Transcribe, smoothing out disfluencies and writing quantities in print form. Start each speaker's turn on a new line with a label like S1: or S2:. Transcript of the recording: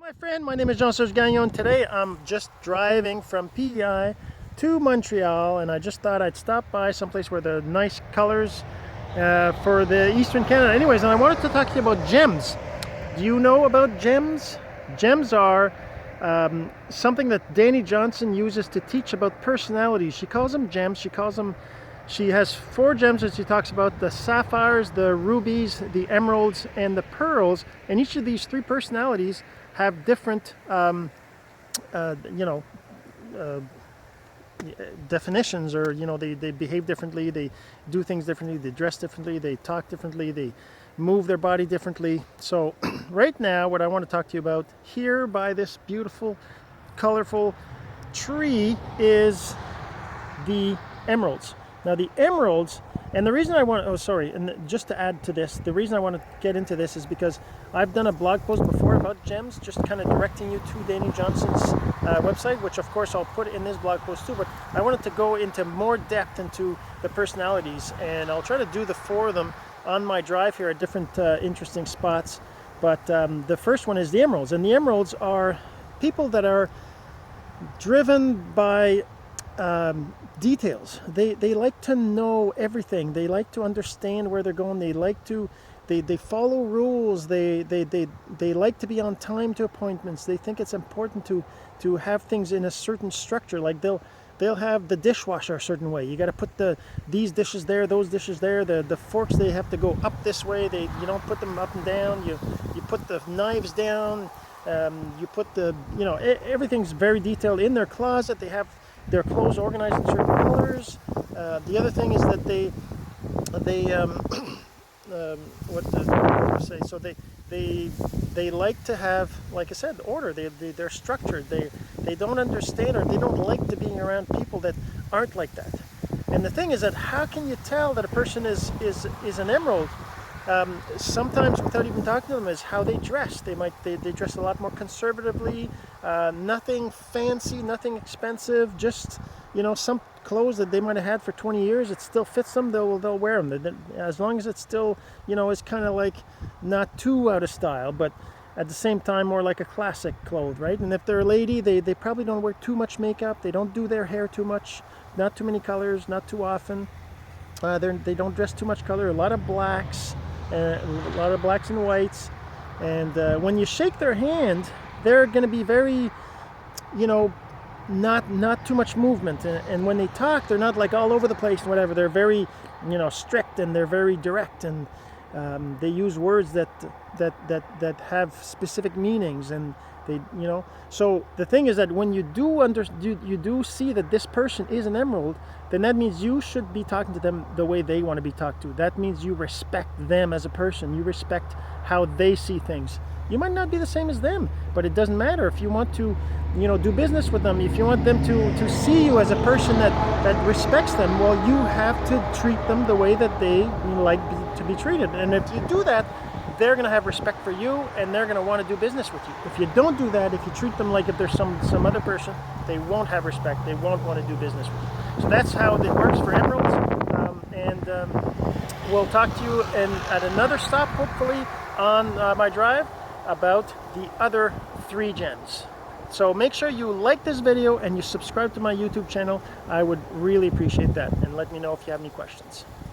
S1: My friend, my name is Jean-Serge. Today I'm just driving from PEI to Montreal, and I just thought I'd stop by someplace where there are nice colors for the Eastern Canada. Anyways, and I wanted to talk to you about gems. Do you know about gems? Gems are something that Dani Johnson uses to teach about personalities. She calls them gems. She has 4 gems that she talks about: the sapphires, the rubies, the emeralds, and the pearls. And each of these 3 personalities have different, definitions, or they behave differently, they do things differently, they dress differently, they talk differently, they move their body differently. So right now, what I want to talk to you about here by this beautiful, colorful tree is the emeralds. Now the emeralds, and the reason I want, and just to add to this, the reason I want to get into this is because I've done a blog post before about gems, just kind of directing you to Dani Johnson's website, which of course I'll put in this blog post too, but I wanted to go into more depth into the personalities, and I'll try to do the 4 of them on my drive here at different interesting spots. But the first one is the emeralds, and the emeralds are people that are driven by details. They like to know everything. They like to understand where they're going. They follow rules. They like to be on time to appointments. They think it's important to have things in a certain structure. Like they'll have the dishwasher a certain way. You got to put these dishes there, those dishes there. The forks, they have to go up this way. You don't put them up and down. You put the knives down. You put everything's very detailed in their closet. They have their clothes organized in certain colors. The other thing is that they like to have, like I said, order. They're structured. They don't understand, or they don't like to being around people that aren't like that. And the thing is that how can you tell that a person is an emerald? Sometimes, without even talking to them, is how they dress. They dress a lot more conservatively, nothing fancy, nothing expensive, just some clothes that they might have had for 20 years, it still fits them, they'll wear them, as long as it's still is kind of like not too out of style, but at the same time more like a classic clothes, right? And if they're a lady, they probably don't wear too much makeup, they don't do their hair too much, not too many colors, not too often. They don't dress too much color, a lot of blacks and whites. And when you shake their hand, they're going to be very, not too much movement. And when they talk, they're not like all over the place and whatever. They're very, strict, and they're very direct, and they use words that have specific meanings, and So the thing is that when you do see that this person is an emerald, then that means you should be talking to them the way they want to be talked to. That means you respect them as a person. You respect how they see things. You might not be the same as them, but it doesn't matter. If you want to, do business with them, if you want them to see you as a person that respects them, well, you have to treat them the way that they like to be treated. And if you do that, they're going to have respect for you, and they're going to want to do business with you. If you don't do that, if you treat them like if there's some other person, they won't have respect. They won't want to do business with you. So that's how it works for emeralds. We'll talk to you at another stop, hopefully, on my drive about the other 3 gems. So make sure you like this video and you subscribe to my YouTube channel. I would really appreciate that, and let me know if you have any questions.